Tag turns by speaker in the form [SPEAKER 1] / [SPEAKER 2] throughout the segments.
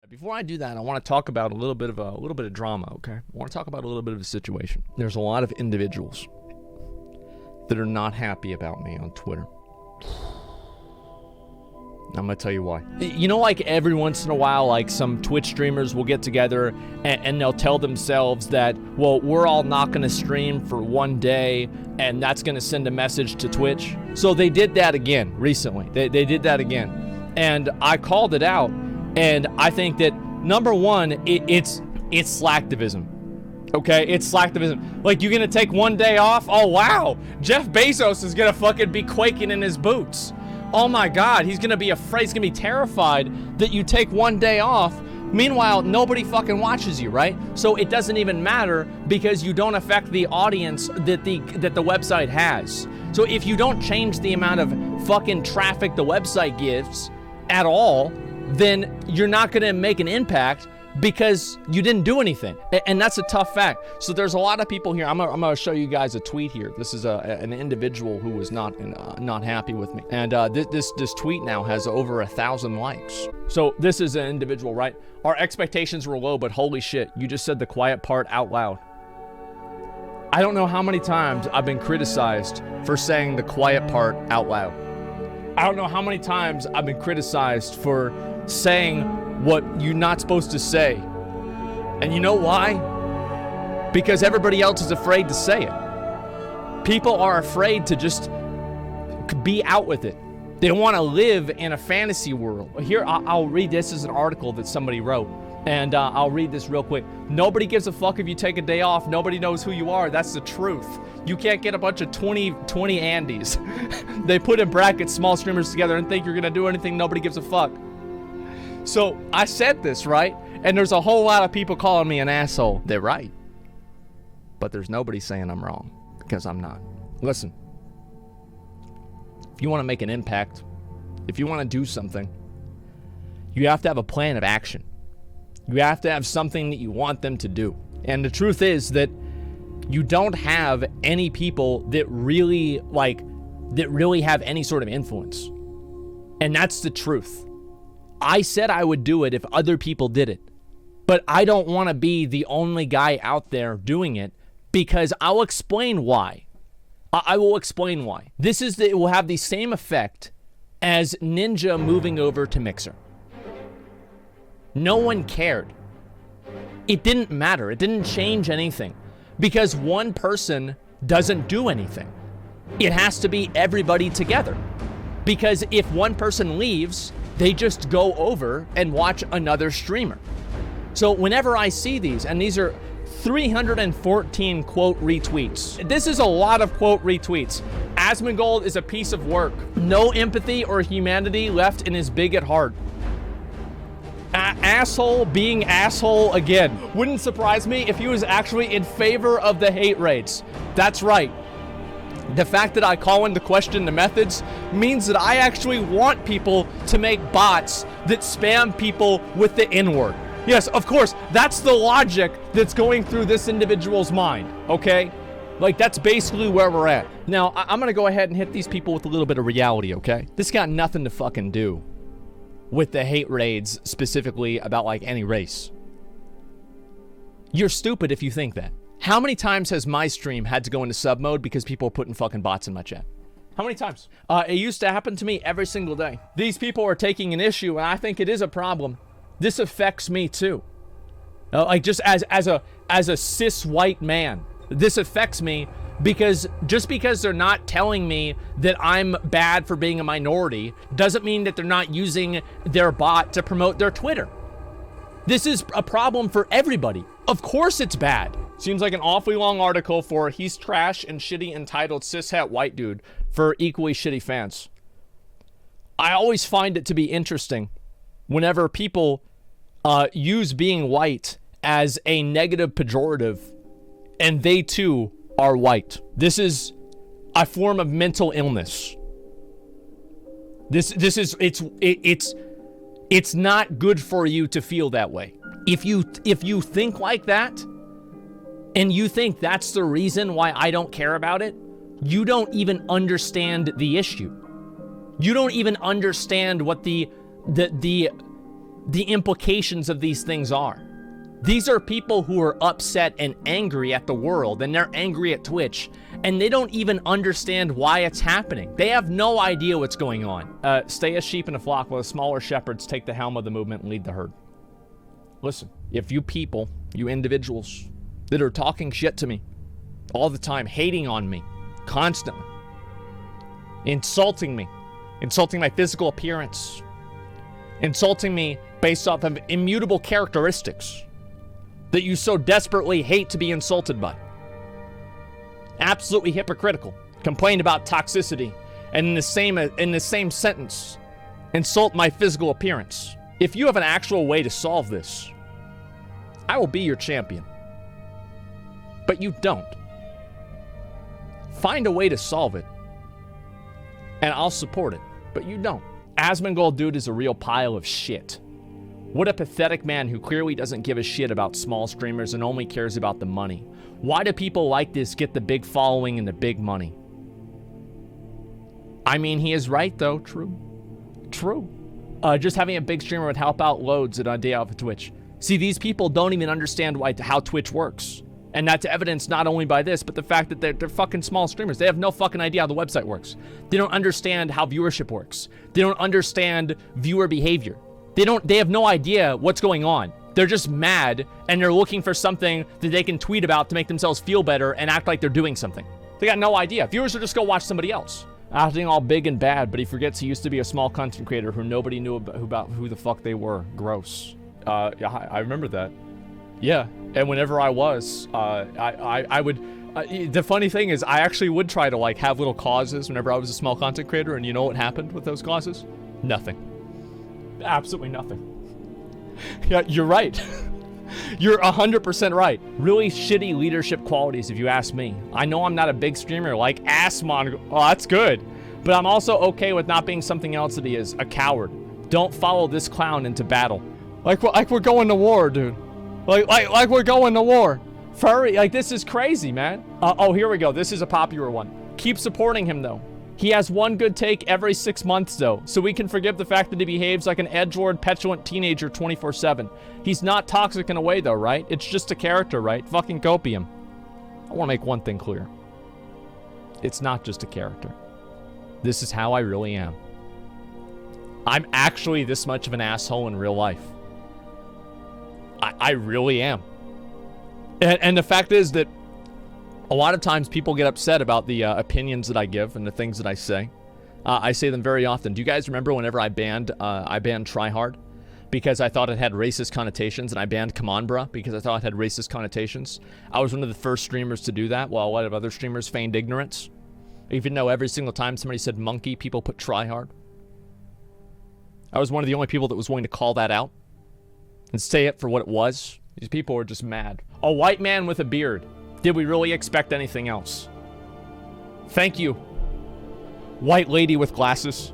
[SPEAKER 1] Before I do that, I want to talk about a little bit of drama, okay? I want to talk about a little bit of a situation. There's a lot of individuals that are not happy about me on Twitter. I'm gonna tell you why. You know, like every once in a while, like some Twitch streamers will get together and they'll tell themselves that, well, we're all not gonna stream for one day and that's gonna send a message to Twitch. So they did that again recently. They did that again. And I called it out, and I think that, number one, it's slacktivism. Okay, it's slacktivism. Like, you're gonna take one day off? Oh, wow. Jeff Bezos is gonna fucking be quaking in his boots. Oh my God, he's gonna be afraid, he's gonna be terrified that you take one day off. Meanwhile, nobody fucking watches you, right? So it doesn't even matter because you don't affect the audience that the website has. So if you don't change the amount of fucking traffic the website gives at all, then you're not gonna make an impact because you didn't do anything. And that's a tough fact. So there's a lot of people here. I'm gonna show you guys a tweet here. This is an individual who was not happy with me. And this tweet now has over 1,000 likes. So this is an individual, right? Our expectations were low, but holy shit, you just said the quiet part out loud. I don't know how many times I've been criticized for saying the quiet part out loud. I don't know how many times I've been criticized for saying what you're not supposed to say. And you know why? Because everybody else is afraid to say it. People are afraid to just be out with it. They want to live in a fantasy world. Here, I'll read this as an article that somebody wrote. And I'll read this real quick. Nobody gives a fuck if you take a day off. Nobody knows who you are. That's the truth. You can't get a bunch of 20 Andys. They put in brackets small streamers together and think you're going to do anything. Nobody gives a fuck. So I said this, right? And there's a whole lot of people calling me an asshole. They're right. But there's nobody saying I'm wrong, because I'm not. Listen, if you want to make an impact, if you want to do something, you have to have a plan of action. You have to have something that you want them to do. And the truth is that you don't have any people that really have any sort of influence. And that's the truth. I said I would do it if other people did it, but I don't want to be the only guy out there doing it, because I'll explain why. I will explain why. It will have the same effect as Ninja moving over to Mixer. No one cared. It didn't matter. It didn't change anything because one person doesn't do anything. It has to be everybody together, because if one person leaves, they just go over and watch another streamer. So whenever I see these, and these are 314 quote retweets. This is a lot of quote retweets. Asmongold is a piece of work. No empathy or humanity left in his bigot heart. Asshole being asshole again. Wouldn't surprise me if he was actually in favor of the hate raids. That's right. The fact that I call into question the methods means that I actually want people to make bots that spam people with the N-word. Yes, of course, that's the logic that's going through this individual's mind, okay? Like, that's basically where we're at. Now, I'm gonna go ahead and hit these people with a little bit of reality, okay? This got nothing to fucking do with the hate raids specifically about, like, any race. You're stupid if you think that. How many times has my stream had to go into sub mode because people are putting fucking bots in my chat? How many times? It used to happen to me every single day. These people are taking an issue, and I think it is a problem. This affects me too. Like, just as a cis white man, this affects me because just because they're not telling me that I'm bad for being a minority doesn't mean that they're not using their bot to promote their Twitter. This is a problem for everybody. Of course it's bad. Seems like an awfully long article for he's trash and shitty entitled cishet white dude for equally shitty fans. I always find it to be interesting whenever people use being white as a negative pejorative, and they too are white. This is a form of mental illness. It's not good for you to feel that way. If you think like that, and you think that's the reason why I don't care about it, you don't even understand the issue. You don't even understand what the the implications of these things are. These are people who are upset and angry at the world, and they're angry at Twitch, and they don't even understand why it's happening. They have no idea what's going on. Stay as sheep in a flock while the smaller shepherds take the helm of the movement and lead the herd. Listen, if you people, you individuals that are talking shit to me all the time, hating on me constantly, insulting me, insulting my physical appearance, insulting me based off of immutable characteristics that you so desperately hate to be insulted by. Absolutely hypocritical. Complain about toxicity, and in the same sentence, insult my physical appearance. If you have an actual way to solve this, I will be your champion. But you don't. Find a way to solve it, and I'll support it. But you don't. Asmongold dude is a real pile of shit. What a pathetic man who clearly doesn't give a shit about small streamers and only cares about the money. Why do people like this get the big following and the big money? I mean, he is right though. True. Just having a big streamer would help out loads at a day off of Twitch. See, these people don't even understand how Twitch works. And that's evidenced not only by this, but the fact that they're fucking small streamers. They have no fucking idea how the website works. They don't understand how viewership works. They don't understand viewer behavior. They have no idea what's going on. They're just mad, and they're looking for something that they can tweet about to make themselves feel better and act like they're doing something. They got no idea. Viewers will just go watch somebody else. Acting all big and bad, but he forgets he used to be a small content creator who nobody knew about who the fuck they were. Gross. Yeah, I remember that. Yeah, and whenever I was, I would... the funny thing is, I actually would try to, like, have little causes whenever I was a small content creator, and you know what happened with those causes? Nothing. Absolutely nothing. Yeah, you're right. You're 100% right. Really shitty leadership qualities, if you ask me. I know I'm not a big streamer like Asmongold. Oh, that's good. But I'm also okay with not being something else that he is, a coward. Don't follow this clown into battle. Like we're going to war, dude. Like we're going to war. Furry, like this is crazy, man. Oh, here we go. This is a popular one. Keep supporting him, though. He has one good take every 6 months, though, so we can forgive the fact that he behaves like an edgelord, petulant teenager 24/7. He's not toxic in a way, though, right? It's just a character, right? Fucking copium. I want to make one thing clear. It's not just a character. This is how I really am. I'm actually this much of an asshole in real life. I really am. And the fact is that a lot of times people get upset about the opinions that I give and the things that I say. I say them very often. Do you guys remember whenever I banned Tryhard because I thought it had racist connotations, and I banned Come On Bruh because I thought it had racist connotations? I was one of the first streamers to do that, while a lot of other streamers feigned ignorance. Even though every single time somebody said monkey, people put Tryhard. I was one of the only people that was willing to call that out and say it for what it was. These people were just mad. A white man with a beard. Did we really expect anything else? Thank you, white lady with glasses.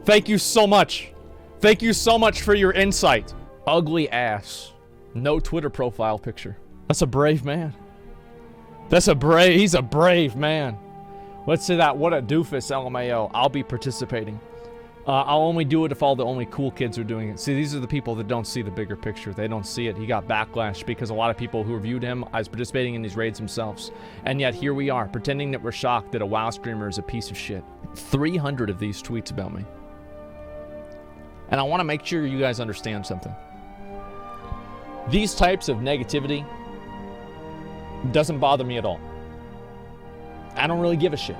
[SPEAKER 1] Thank you so much. Thank you so much for your insight. Ugly ass. No Twitter profile picture. That's a brave man. He's a brave man. Let's say that. What a doofus, LMAO. I'll be participating. I'll only do it if all the only cool kids are doing it. See, these are the people that don't see the bigger picture. They don't see it. He got backlash because a lot of people who reviewed him as participating in these raids themselves. And yet here we are, pretending that we're shocked that a WoW streamer is a piece of shit. 300 of these tweets about me. And I want to make sure you guys understand something. These types of negativity doesn't bother me at all. I don't really give a shit.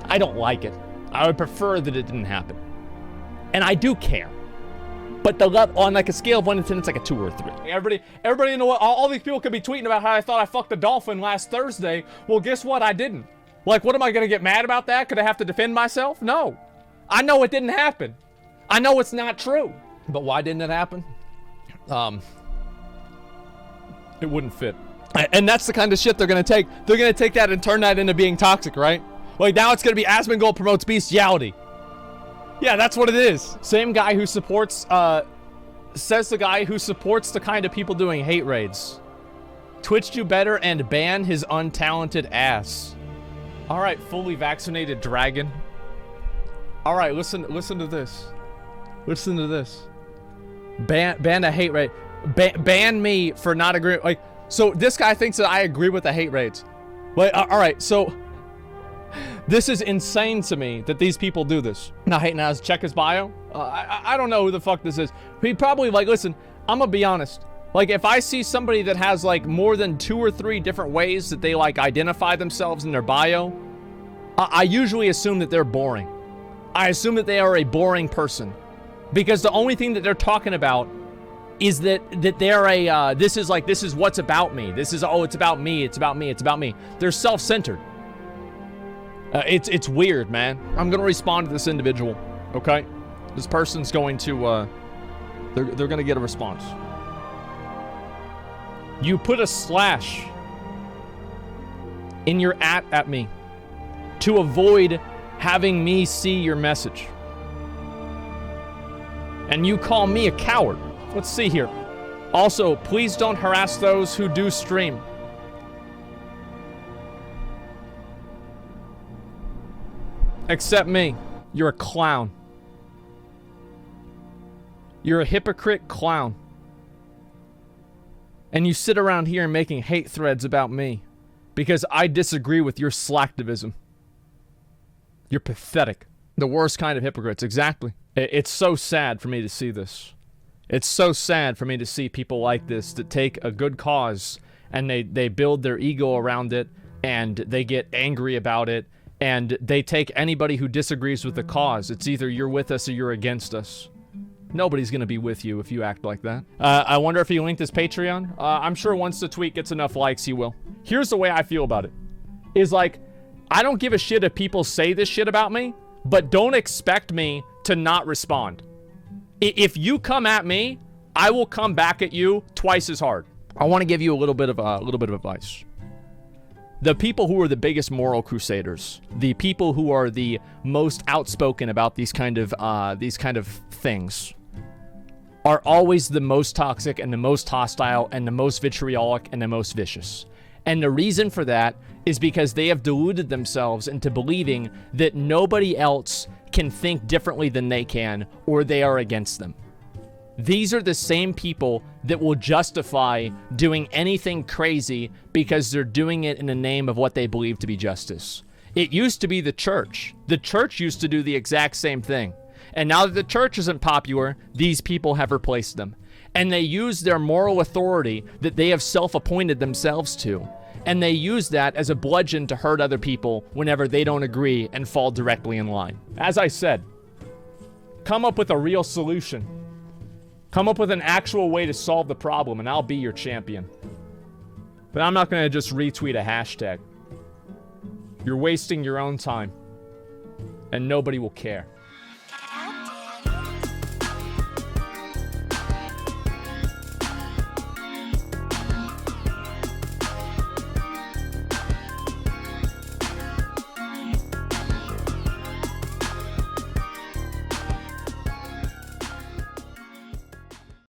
[SPEAKER 1] I don't like it. I would prefer that it didn't happen. And I do care. But the level, on like a scale of 1 to 10, it's like a 2 or a 3. Everybody know what, all these people could be tweeting about how I thought I fucked a dolphin last Thursday. Well, guess what? I didn't. Like, what am I gonna get mad about that? Could I have to defend myself? No. I know it didn't happen. I know it's not true. But why didn't it happen? It wouldn't fit. And that's the kind of shit they're gonna take. They're gonna take that and turn that into being toxic, right? Like, now it's gonna be Asmongold promotes bestiality. Yeah, that's what it is. Same guy who supports, says the guy who supports the kind of people doing hate raids. Twitch do better and ban his untalented ass. All right, fully vaccinated dragon. All right, listen to this. Listen to this. Ban a hate raid. Ban me for not agreeing. Like, so this guy thinks that I agree with the hate raids. Like, all right, so this is insane to me that these people do this. Now, hate now, check his bio. I don't know who the fuck this is. He probably, like, listen, I'm gonna be honest. Like, if I see somebody that has, like, more than 2 or 3 different ways that they, like, identify themselves in their bio, I usually assume that they're boring. I assume that they are a boring person. Because the only thing that they're talking about is that they're a, this is what's about me. This is, oh, it's about me, it's about me, it's about me. They're self-centered. It's weird, man. I'm gonna respond to this individual, okay? This person's going to, they're gonna get a response. You put a slash in your at me to avoid having me see your message. And you call me a coward. Let's see here. Also, please don't harass those who do stream. Except me. You're a clown. You're a hypocrite clown. And you sit around here making hate threads about me because I disagree with your slacktivism. You're pathetic. The worst kind of hypocrites, exactly. It's so sad for me to see this. It's so sad for me to see people like this that take a good cause and they build their ego around it and they get angry about it and they take anybody who disagrees with the cause. It's either you're with us or you're against us. Nobody's gonna be with you if you act like that. I wonder if he linked his Patreon. I'm sure once the tweet gets enough likes, he will. Here's the way I feel about it. Is like, I don't give a shit if people say this shit about me, but don't expect me to not respond. If you come at me, I will come back at you twice as hard. I want to give you a little bit of advice. The people who are the biggest moral crusaders, the people who are the most outspoken about these kind of things, are always the most toxic and the most hostile and the most vitriolic and the most vicious. And the reason for that is because they have deluded themselves into believing that nobody else can think differently than they can, or they are against them. These are the same people that will justify doing anything crazy because they're doing it in the name of what they believe to be justice. It used to be the church. The church used to do the exact same thing. And now that the church isn't popular, these people have replaced them. And they use their moral authority that they have self-appointed themselves to. And they use that as a bludgeon to hurt other people whenever they don't agree and fall directly in line. As I said, come up with a real solution. Come up with an actual way to solve the problem and I'll be your champion. But I'm not going to just retweet a hashtag. You're wasting your own time. And nobody will care.